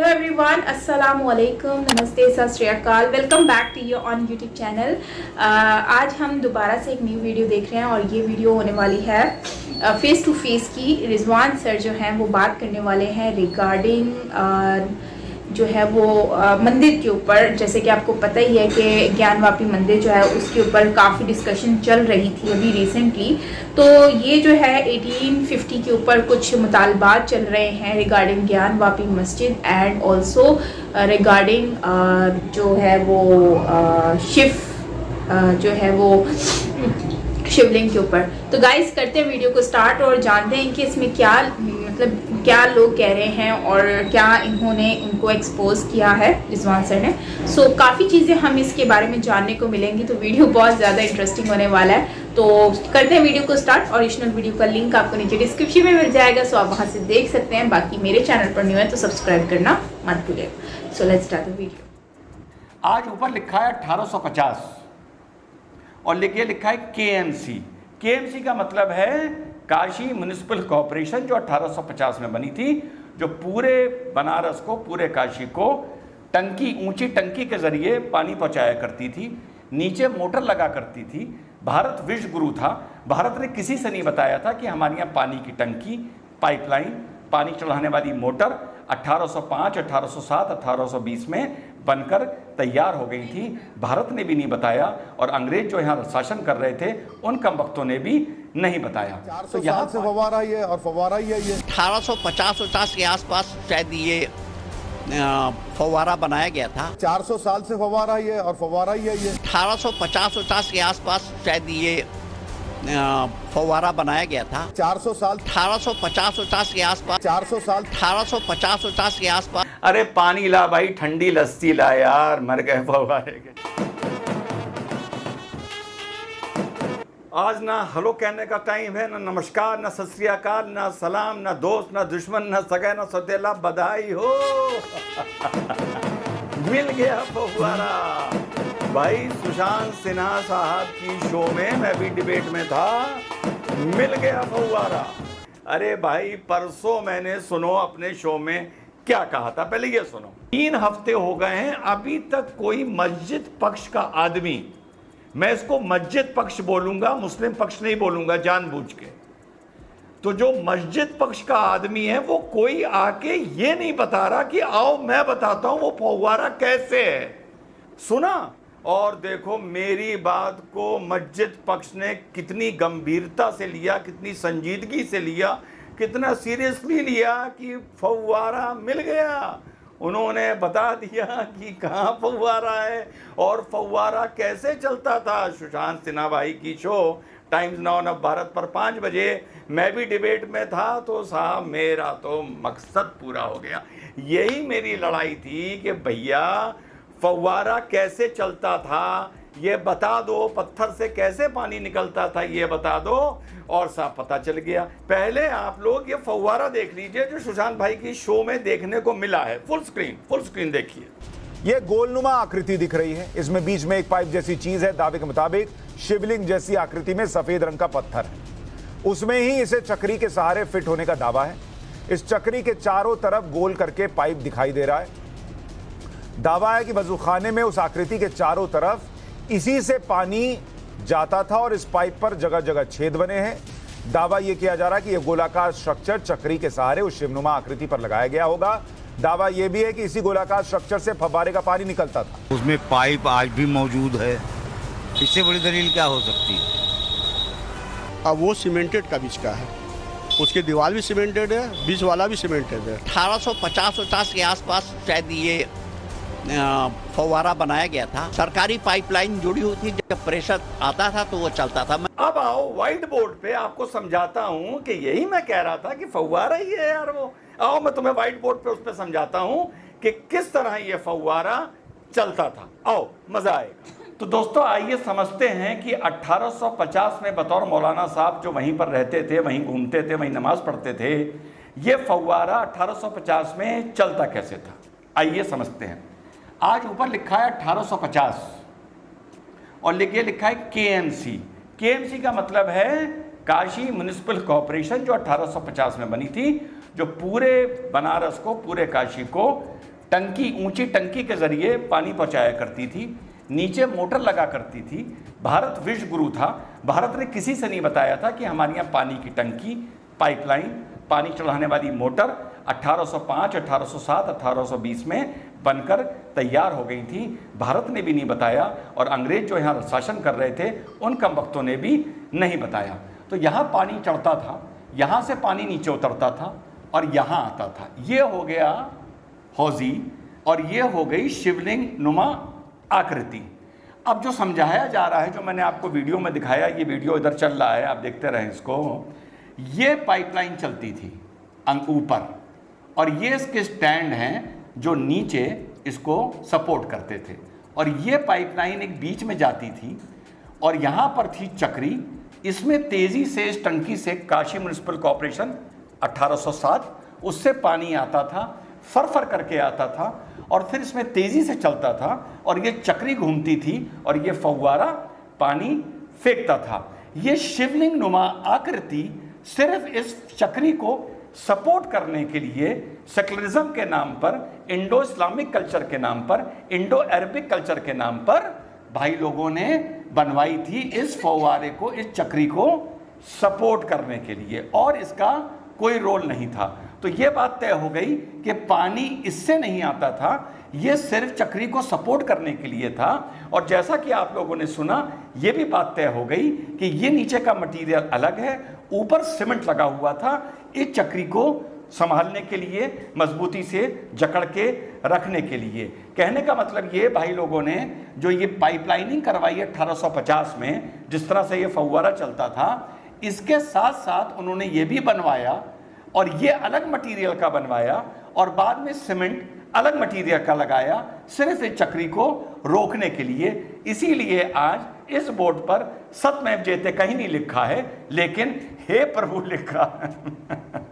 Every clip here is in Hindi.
हेलो एवरीवन, अस्सलाम वालेकुम, नमस्ते, सत श्री अकाल। Welcome back to your own YouTube channel. आज हम दोबारा से एक न्यू वीडियो देख रहे हैं और ये वीडियो होने वाली है फेस टू फेस की। रिजवान सर जो हैं वो बात करने वाले हैं रिगार्डिंग जो है वो मंदिर के ऊपर। जैसे कि आपको पता ही है कि ज्ञानवापी मंदिर जो है उसके ऊपर काफ़ी डिस्कशन चल रही थी अभी रिसेंटली। तो ये जो है 1850 के ऊपर कुछ मुतालबात चल रहे हैं रिगार्डिंग ज्ञानवापी मस्जिद एंड ऑल्सो रिगार्डिंग जो है वो शिव जो है वो शिवलिंग के ऊपर। तो गाइस करते हैं वीडियो को स्टार्ट और जानते हैं कि इसमें क्या मतलब क्या लोग कह रहे हैं और क्या इन्होंने उनको एक्सपोज किया है रिजवान सर ने। सो काफ़ी चीज़ें हम इसके बारे में जानने को मिलेंगी, तो वीडियो बहुत ज़्यादा इंटरेस्टिंग होने वाला है। तो करते हैं वीडियो को स्टार्ट। ओरिजिनल वीडियो का लिंक आपको नीचे डिस्क्रिप्शन में मिल जाएगा, सो आप वहाँ से देख सकते हैं। बाकी मेरे चैनल पर न्यू है तो सब्सक्राइब करना मत भूलिएगा। So let's start the video. आज ऊपर लिखा है 1850 और लिखा है केएमसी। केएमसी का मतलब है काशी म्युनिसिपल कॉरपोरेशन, जो 1850 में बनी थी, जो पूरे बनारस को, पूरे काशी को टंकी, ऊंची टंकी के जरिए पानी पहुंचाया करती थी, नीचे मोटर लगा करती थी। भारत विश्व गुरु था। भारत ने किसी से नहीं बताया था कि हमारे यहाँ पानी की टंकी, पाइपलाइन, पानी चढ़ाने वाली मोटर 1805, 1807, 1820 में बनकर तैयार हो गई थी। भारत ने भी नहीं बताया और अंग्रेज जो यहाँ शासन कर रहे थे उन कम वक्तों ने भी नहीं बताया। 400 साल से फव्वारा ही है और फव्वारा ही है ये। 1850 के आसपास शायद ये फव्वारा बनाया गया था। 400 साल से फव्वारा ही है और फव्वारा ही है ये। 1850 के आसपास शायद ये फव्वारा बनाया गया था। 400 साल 1850 के आसपास 400 साल 1850 के आसपास। अरे पानी ला भाई, ठंडी लस्सी ला यार, मर गए फव्वारे के। आज ना हेलो कहने का टाइम है, ना नमस्कार, ना सत श्री अकाल, ना सलाम, ना दोस्त, ना दुश्मन, ना सगा, ना सौतेला। बधाई हो मिल गया फव्वारा भाई। सुशांत सिन्हा साहब की शो में मैं भी डिबेट में था, मिल गया फव्वारा। अरे भाई परसों मैंने सुनो अपने शो में क्या कहा था, पहले ये सुनो। 3 हफ्ते हो गए हैं, अभी तक कोई मस्जिद पक्ष का आदमी, मैं इसको मस्जिद पक्ष बोलूंगा, मुस्लिम पक्ष नहीं बोलूंगा जानबूझ के, तो जो मस्जिद पक्ष का आदमी है वो कोई आके ये नहीं बता रहा कि आओ मैं बताता हूं वो फव्वारा कैसे है। सुना और देखो मेरी बात को मस्जिद पक्ष ने कितनी गंभीरता से लिया, कितनी संजीदगी से लिया, कितना सीरियसली लिया कि फव्वारा मिल गया। उन्होंने बता दिया कि कहाँ फव्वारा है और फव्वारा कैसे चलता था। सुशांत सिन्हा भाई की show times now of Bharat पर 5 बजे मैं भी डिबेट में था, तो साहब मेरा तो मकसद पूरा हो गया। यही मेरी लड़ाई थी कि भैया फव्वारा कैसे चलता था ये बता दो, पत्थर से कैसे पानी निकलता था ये बता दो, और साहब पता चल गया। पहले आप लोग ये फव्वारा देख लीजिए जो सुशांत भाई की शो में देखने को मिला है। फुल स्क्रीन देखिए। ये गोलनुमा आकृति दिख रही है, इसमें बीच में एक पाइप जैसी चीज है। दावे के मुताबिक शिवलिंग जैसी आकृति में सफेद रंग का पत्थर है, उसमें ही इसे चक्री के सहारे फिट होने का दावा है। इस चक्री के चारों तरफ गोल करके पाइप दिखाई दे रहा है। दावा है कि वजूखाने में उस आकृति के चारों तरफ इसी से पानी जाता था और इस पाइप पर जगह जगह छेद बने हैं। दावा यह किया जा रहा है कि यह गोलाकार स्ट्रक्चर चक्री के सहारे उस शिवनुमा आकृति पर लगाया गया होगा। दावा यह भी है कि इसी गोलाकार स्ट्रक्चर से फव्वारे का पानी निकलता था। उसमें पाइप आज भी मौजूद है, इससे बड़ी दलील क्या हो सकती है। अब वो सीमेंटेड का बीच का है, उसकी दीवार भी सीमेंटेड है, बीच वाला भी सीमेंटेड है। 1850 के आसपास शायद ये फव्वारा बनाया गया था। सरकारी पाइपलाइन जुड़ी हुई थी, जब प्रेशर आता था तो वो चलता था। अब आओ व्हाइट बोर्ड पे आपको समझाता हूं कि यही मैं कह रहा था कि फव्वारा ही है यार वो। आओ मैं तुम्हें व्हाइट बोर्ड पे उस पे समझाता हूं कि किस तरह ये फव्वारा चलता था। आओ मजा आएगा। तो दोस्तों आइए समझते हैं कि 1850 में बतौर मौलाना साहब जो वहीं पर रहते थे, वहीं घूमते थे, वहीं नमाज पढ़ते थे, ये फव्वारा 1850 में चलता कैसे था। आइए समझते हैं। आज ऊपर लिखा है 1850 और लिखा है केएमसी। केएमसी का मतलब है काशी म्युनिसिपल कॉरपोरेशन, जो 1850 में बनी थी, जो पूरे बनारस को, पूरे काशी को टंकी, ऊंची टंकी के जरिए पानी पहुंचाया करती थी, नीचे मोटर लगा करती थी। भारत विश्व गुरु था। भारत ने किसी से नहीं बताया था कि हमारे यहाँ पानी की टंकी, पाइपलाइन, पानी चढ़ाने वाली मोटर 1805, 1807, 1820 में बनकर तैयार हो गई थी। भारत ने भी नहीं बताया और अंग्रेज जो यहाँ शासन कर रहे थे उन कम वक्तों ने भी नहीं बताया। तो यहाँ पानी चढ़ता था, यहाँ से पानी नीचे उतरता था और यहाँ आता था। ये हो गया हौजी और ये हो गई शिवलिंग नुमा आकृति। अब जो समझाया जा रहा है, जो मैंने आपको वीडियो में दिखाया, ये वीडियो इधर चल रहा है, आप देखते रहें इसको। ये पाइपलाइन चलती थी ऊपर और ये इसके स्टैंड हैं जो नीचे इसको सपोर्ट करते थे और ये पाइपलाइन एक बीच में जाती थी और यहाँ पर थी चक्री। इसमें तेज़ी से इस टंकी से काशी म्युनिसिपल कॉर्पोरेशन 1807 उससे पानी आता था, फर करके आता था और फिर इसमें तेज़ी से चलता था और ये चक्री घूमती थी और ये फव्वारा पानी फेंकता था। ये शिवलिंग नुमा आकृति सिर्फ इस चक्री को सपोर्ट करने के लिए सेकुलरिज्म के नाम पर, इंडो इस्लामिक कल्चर के नाम पर, इंडो अरबिक कल्चर के नाम पर भाई लोगों ने बनवाई थी इस फव्वारे को, इस चक्री को सपोर्ट करने के लिए, और इसका कोई रोल नहीं था। तो ये बात तय हो गई कि पानी इससे नहीं आता था, ये सिर्फ चक्री को सपोर्ट करने के लिए था। और जैसा कि आप लोगों ने सुना, ये भी बात तय हो गई कि ये नीचे का मटेरियल अलग है, ऊपर सीमेंट लगा हुआ था इस चक्री को संभालने के लिए, मजबूती से जकड़ के रखने के लिए। कहने का मतलब ये भाई लोगों ने जो ये पाइपलाइनिंग करवाई 1850 में, जिस तरह से ये फव्वारा चलता था, इसके साथ साथ उन्होंने ये भी बनवाया और ये अलग मटेरियल का बनवाया और बाद में सीमेंट अलग मटेरियल का लगाया, सिर्फ इस चक्री को रोकने के लिए। इसीलिए आज इस बोर्ड पर सत्यमेव जयते कहीं नहीं लिखा है, लेकिन हे प्रभु लिखा है।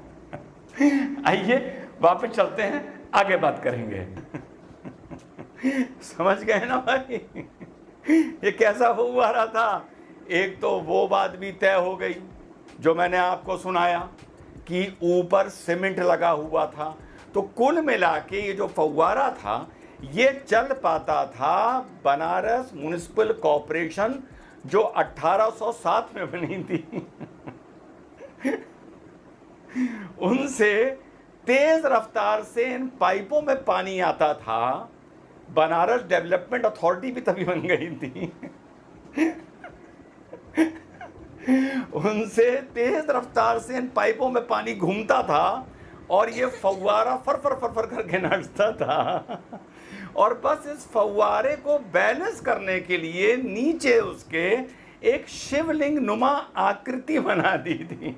आइए वापस चलते हैं, आगे बात करेंगे। समझ गए ना भाई, ये कैसा हुआ रहा था। एक तो वो बात भी तय हो गई जो मैंने आपको सुनाया कि ऊपर सीमेंट लगा हुआ था। तो कुल मिला के ये जो फव्वारा था ये चल पाता था बनारस म्युनिसिपल कॉर्पोरेशन जो 1807 में बनी थी उनसे तेज रफ्तार से इन पाइपों में पानी आता था। बनारस डेवलपमेंट अथॉरिटी भी तभी बन गई थी। उनसे तेज रफ्तार से इन पाइपों में पानी घूमता था और ये फव्वारा फर करके नाचता था। और बस इस फव्वारे को बैलेंस करने के लिए नीचे उसके एक शिवलिंग नुमा आकृति बना दी थी।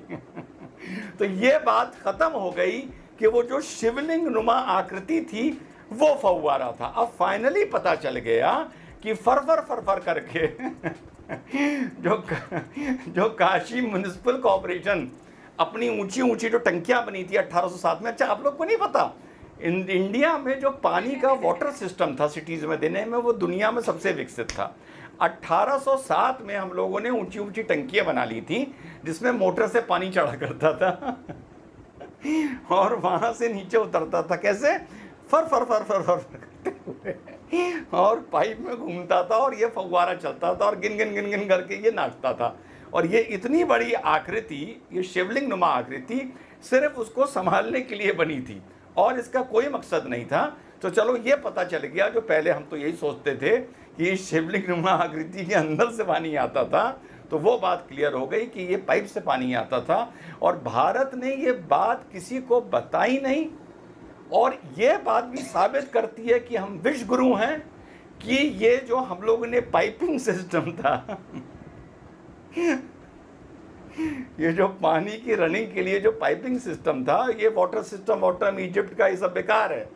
तो ये बात खत्म हो गई कि वो जो शिवलिंग नुमा आकृति थी वो फव्वारा था। अब फाइनली पता चल गया कि फर करके जो काशी म्युनिसिपल कॉर्पोरेशन अपनी ऊंची ऊंची जो टंकियां बनी थी 1807 में। अच्छा, आप लोग को नहीं पता, इंडिया में जो पानी का वाटर सिस्टम था सिटीज में देने में, वो दुनिया में सबसे विकसित था। 1807 में हम लोगों ने ऊंची ऊंची टंकियां बना ली थी जिसमें मोटर से पानी चढ़ा करता था और वहां से नीचे उतरता था। कैसे? फर करते हुए, और पाइप में घूमता था और ये फव्वारा चलता था और गिन करके ये नाचता था। और ये इतनी बड़ी आकृति, ये शिवलिंग नुमा आकृति सिर्फ उसको संभालने के लिए बनी थी और इसका कोई मकसद नहीं था। तो चलो ये पता चल गया, जो पहले हम तो यही सोचते थे कि शिवलिंग नुमा आकृति के अंदर से पानी आता था, तो वो बात क्लियर हो गई कि ये पाइप से पानी आता था। और भारत ने ये बात किसी को बताई नहीं। और ये बात भी साबित करती है कि हम विश्व गुरु हैं कि ये जो हम लोगों ने पाइपिंग सिस्टम था ये जो पानी की रनिंग के लिए जो पाइपिंग सिस्टम था, ये वाटर सिस्टम वाटर इजिप्ट का, ये सब बेकार है।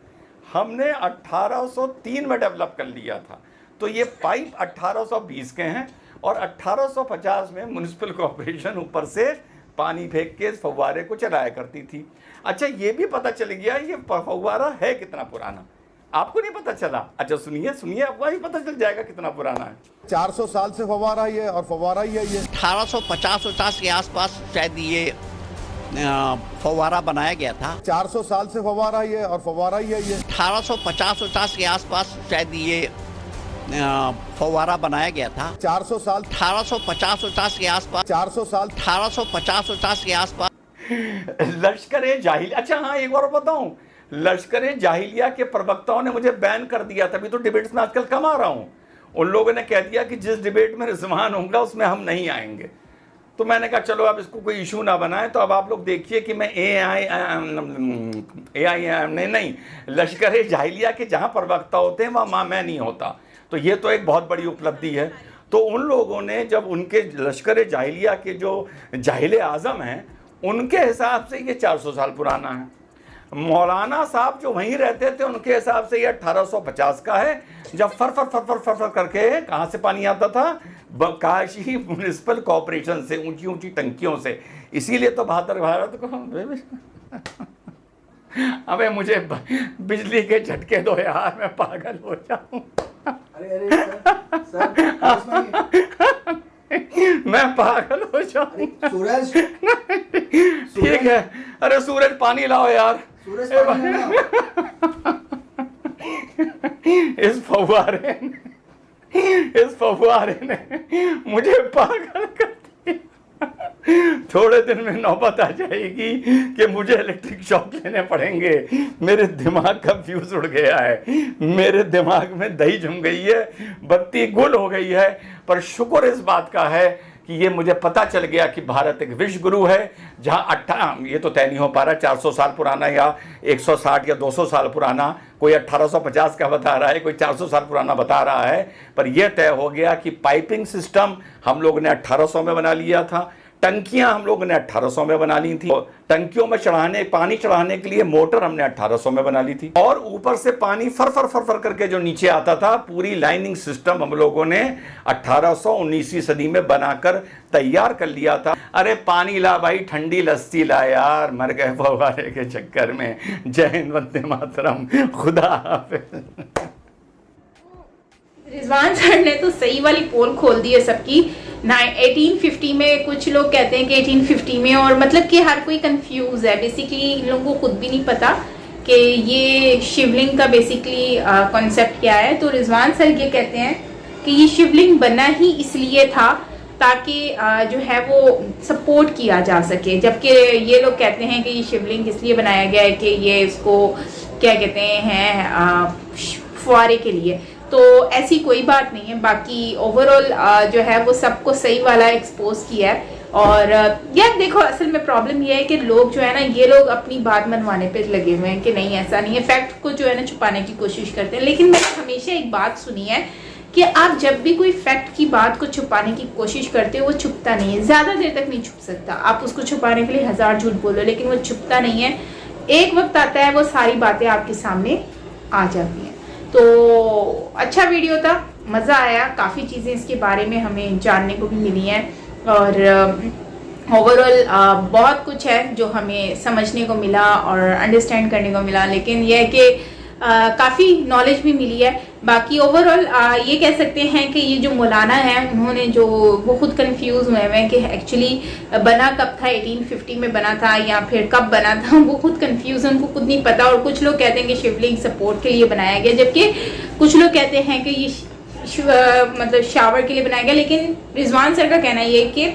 हमने 1803 में डेवलप कर लिया था। तो ये पाइप 1820 के हैं और 1850 में म्युनिसिपल कॉर्पोरेशन ऊपर से पानी फेंक के इस फव्वारे को चलाया करती थी। अच्छा, ये भी पता चल गया ये फव्वारा है कितना पुराना, आपको नहीं पता चला? अच्छा सुनिए आपको ही पता चल जाएगा कितना पुराना है। 400 साल से फव्वारा ही है और फव्वारा ही है ये। 1850 के आसपास शायद ये फव्वारा बनाया गया था। 400 साल से फव्वारा ही है और फव्वारा ही है ये। 1850 के आसपास शायद ये फव्वारा बनाया गया था। 400 साल 1850 के आसपास 400 साल 1850 के आसपास लश्कर जाहिलिया, अच्छा हाँ एक बार बताऊं, लश्कर जाहिलिया के प्रवक्ताओं ने मुझे बैन कर दिया, तभी तो डिबेट्स में आजकल कम आ रहा हूं। उन लोगों ने कह दिया कि जिस डिबेट में रिजवान होगा उसमें हम नहीं आएंगे। तो मैंने कहा चलो अब इसको कोई इशू ना बनाए। तो अब आप लोग देखिए कि मैं नहीं लश्कर जाहिलिया के जहां प्रवक्ता होते हैं वहां मैं नहीं होता। तो ये तो एक बहुत बड़ी उपलब्धि है। तो उन लोगों ने जब उनके लश्कर जाहिलिया के जो जाहिल आज़म हैं उनके हिसाब से ये 400 साल पुराना है। मौलाना साहब जो वहीं रहते थे उनके हिसाब से ये 1850 का है, जब फर फर फर फर फर फर करके कहाँ से पानी आता था, काशी म्यूनिसिपल कॉरपोरेशन से, ऊंची ऊंची टंकियों से। इसीलिए तो भारत को अबे मुझे बिजली के झटके दो यार, मैं पागल हो जाऊं। मैं पागल हो जाऊं। सूरज ठीक है, अरे सूरज पानी लाओ यार। इस फव्वारे ने मुझे पागल कर दिया। थोड़े दिन में नौबत आ जाएगी कि मुझे इलेक्ट्रिक शॉक लेने पड़ेंगे। मेरे दिमाग का फ्यूज उड़ गया है, मेरे दिमाग में दही जम गई है, बत्ती गुल हो गई है। पर शुक्र इस बात का है कि ये मुझे पता चल गया कि भारत एक विश्व गुरु है, जहाँ ये तो तय नहीं हो पा रहा 400 साल पुराना या 160 या 200 साल पुराना, कोई 1850 का बता रहा है, कोई 400 साल पुराना बता रहा है। पर यह तय हो गया कि पाइपिंग सिस्टम हम लोग ने 1800 में बना लिया था, टंकियां हम लोगों ने 1800 में बना ली थी, टंकियों में पानी चढ़ाने के लिए मोटर हमने 1800 में बना ली थी, और ऊपर से पानी फर फर फर फर करके जो नीचे आता था, पूरी लाइनिंग सिस्टम हम लोगों ने 1819वीं सदी में बनाकर तैयार कर लिया था। अरे पानी ला भाई, ठंडी लस्सी ला यार, मर गए फव्वारे के चक्कर में। जय हिंद, वंदे मातरम, खुदा हाफिज। रिजवान सर ने तो सही वाली पोल खोल दी है सबकी। 1850 में कुछ लोग कहते हैं कि 1850 में, और मतलब कि हर कोई कंफ्यूज है बेसिकली। इन लोगों को खुद भी नहीं पता कि ये शिवलिंग का बेसिकली कॉन्सेप्ट क्या है। तो रिजवान सर ये कहते हैं कि ये शिवलिंग बना ही इसलिए था ताकि जो है वो सपोर्ट किया जा सके, जबकि ये लोग कहते हैं कि ये शिवलिंग इसलिए बनाया गया है कि ये इसको क्या कहते हैं फुवारे के लिए। तो ऐसी कोई बात नहीं है। बाकी ओवरऑल जो है वो सबको सही वाला एक्सपोज किया है। और यार देखो, असल में प्रॉब्लम ये है कि लोग जो है ना, ये लोग अपनी बात मनवाने पे लगे हुए हैं कि नहीं ऐसा नहीं है, फैक्ट को जो है ना छुपाने की कोशिश करते हैं। लेकिन मैंने हमेशा एक बात सुनी है कि आप जब भी कोई फैक्ट की बात को छुपाने की कोशिश करते हो वो छुपता नहीं है, ज़्यादा देर तक नहीं छुप सकता। आप उसको छुपाने के लिए 1000 झूठ बोलो लेकिन वो छुपता नहीं है। एक वक्त आता है वो सारी बातें आपके सामने आ जाती हैं। तो अच्छा वीडियो था, मज़ा आया, काफ़ी चीज़ें इसके बारे में हमें जानने को भी मिली हैं, और ओवरऑल बहुत कुछ है जो हमें समझने को मिला और अंडरस्टैंड करने को मिला। लेकिन यह है कि काफ़ी नॉलेज भी मिली है। बाकी ओवरऑल ये कह सकते हैं कि ये जो मौलाना है उन्होंने जो वो खुद कंफ्यूज हुए हैं कि एक्चुअली बना कब था, 1850 में बना था या फिर कब बना था, वो खुद कंफ्यूज है, उनको खुद नहीं पता। और कुछ लोग कहते हैं कि शिवलिंग सपोर्ट के लिए बनाया गया, जबकि कुछ लोग कहते हैं कि ये मतलब शावर के लिए बनाया गया। लेकिन रिजवान सर का कहना ये है कि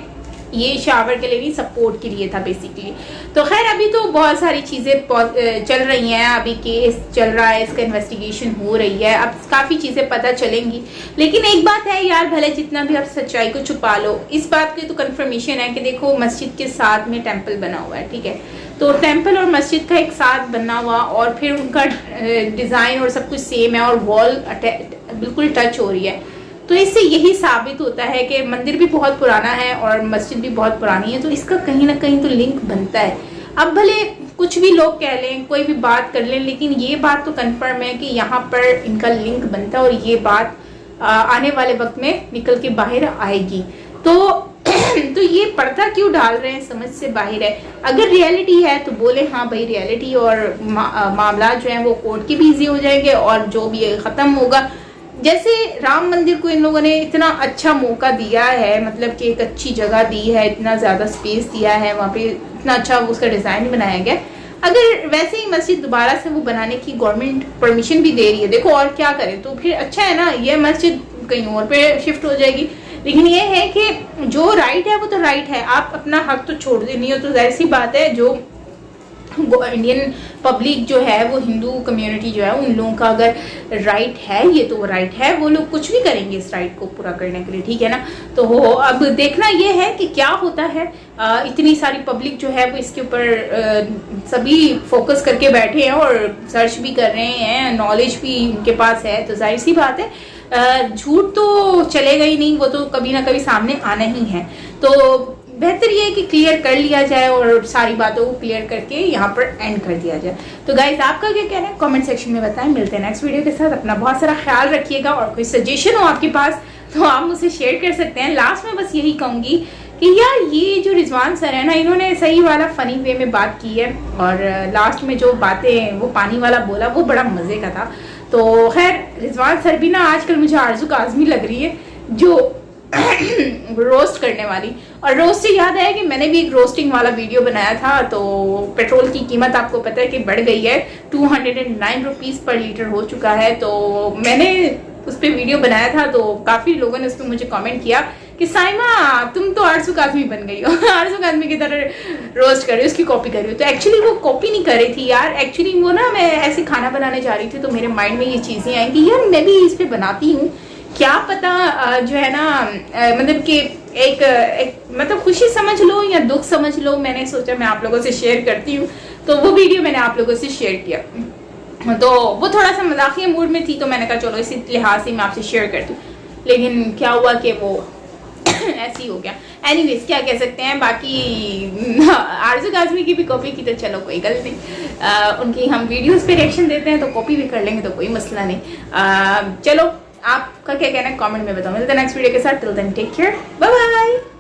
ये शावर के लिए नहीं, सपोर्ट के लिए था बेसिकली। तो खैर अभी तो बहुत सारी चीज़ें चल रही हैं, अभी केस चल रहा है, इसका इन्वेस्टिगेशन हो रही है, अब काफ़ी चीज़ें पता चलेंगी। लेकिन एक बात है यार, भले जितना भी आप सच्चाई को छुपा लो, इस बात की तो कंफर्मेशन है कि देखो मस्जिद के साथ में टेम्पल बना हुआ है, ठीक है, तो टेम्पल और मस्जिद का एक साथ बना हुआ, और फिर उनका डिज़ाइन और सब कुछ सेम है, और वॉल बिल्कुल टच हो रही है। तो इससे यही साबित होता है कि मंदिर भी बहुत पुराना है और मस्जिद भी बहुत पुरानी है, तो इसका कहीं ना कहीं तो लिंक बनता है। अब भले कुछ भी लोग कह लें, कोई भी बात कर लें, लेकिन ये बात तो कंफर्म है कि यहाँ पर इनका लिंक बनता है, और ये बात आने वाले वक्त में निकल के बाहर आएगी। तो ये पर्दा क्यों डाल रहे हैं, समझ से बाहर है। अगर रियलिटी है तो बोले हाँ भाई रियलिटी, और मामला जो है वो कोर्ट के भी इजी हो जाएंगे, और जो भी ख़त्म होगा जैसे राम मंदिर को इन लोगों ने इतना अच्छा मौका दिया है, मतलब कि एक अच्छी जगह दी है, इतना ज़्यादा स्पेस दिया है, वहाँ पे इतना अच्छा उसका डिज़ाइन बनाया गया, अगर वैसे ही मस्जिद दोबारा से वो बनाने की गवर्नमेंट परमिशन भी दे रही है, देखो और क्या करें, तो फिर अच्छा है ना, ये मस्जिद कहीं और पे शिफ्ट हो जाएगी। लेकिन ये है कि जो राइट है वो तो राइट है, आप अपना हक तो छोड़ देनी हो, तो जाहिर सी बात है जो इंडियन पब्लिक जो है, वो हिंदू कम्युनिटी जो है, उन लोगों का अगर राइट है, ये तो राइट है, वो लोग कुछ भी करेंगे इस राइट को पूरा करने के लिए, ठीक है ना। तो अब देखना ये है कि क्या होता है। इतनी सारी पब्लिक जो है वो इसके ऊपर सभी फोकस करके बैठे हैं और सर्च भी कर रहे हैं, नॉलेज भी उनके पास है, तो जाहिर सी बात है झूठ तो चलेगा ही नहीं, वो तो कभी ना कभी सामने आना ही है। तो बेहतर ये है कि क्लियर कर लिया जाए और सारी बातों को क्लियर करके यहाँ पर एंड कर दिया जाए। तो गाइज आपका क्या कहना है कमेंट सेक्शन में बताएं। मिलते हैं नेक्स्ट वीडियो के साथ, अपना बहुत सारा ख्याल रखिएगा, और कोई सजेशन हो आपके पास तो आप मुझसे शेयर कर सकते हैं। लास्ट में बस यही कहूँगी कि यार ये जो रिजवान सर है ना, इन्होंने सही वाला फनी वे में बात की है, और लास्ट में जो बातें वो पानी वाला बोला वो बड़ा मज़े का था। तो खैर रिजवान सर भी ना आजकल मुझे आरजू काज़मी लग रही है, जो रोस्ट करने वाली। और रोस्ट से याद आया कि मैंने भी एक रोस्टिंग वाला वीडियो बनाया था, तो पेट्रोल की कीमत आपको पता है कि बढ़ गई है, 209 रुपीज़ पर लीटर हो चुका है। तो मैंने उस पर वीडियो बनाया था, तो काफ़ी लोगों ने उस पर मुझे कमेंट किया कि साइमा तुम तो आरजू काज़मी बन गई हो, आरजू काज़मी की तरह रोस्ट कर रही हो, उसकी कॉपी कर रही हो। तो एक्चुअली वो कॉपी नहीं कर रही थी यार, एक्चुअली वो ना मैं ऐसे खाना बनाने जा रही थी, तो मेरे माइंड में ये चीज़ें आई कि यार मैं भी इस पर बनाती हूँ, क्या पता जो है ना, मतलब कि एक मतलब खुशी समझ लो या दुख समझ लो, मैंने सोचा मैं आप लोगों से शेयर करती हूँ, तो वो वीडियो मैंने आप लोगों से शेयर किया। तो वो थोड़ा सा मजाकिया मूड में थी, तो मैंने कहा चलो इसी लिहाज से मैं आपसे शेयर कर दूँ, लेकिन क्या हुआ कि वो ऐसे ही हो गया। एनीवेज क्या कह सकते हैं, बाकी आरजू काज़मी की भी कॉपी की तो चलो कोई गलत नहीं, उनकी हम वीडियोस पे रिएक्शन देते हैं तो कॉपी भी कर लेंगे, तो कोई मसला नहीं। चलो आपका क्या कहना है कमेंट में बताओ। मिलते हैं नेक्स्ट वीडियो के साथ, till then take care, bye bye.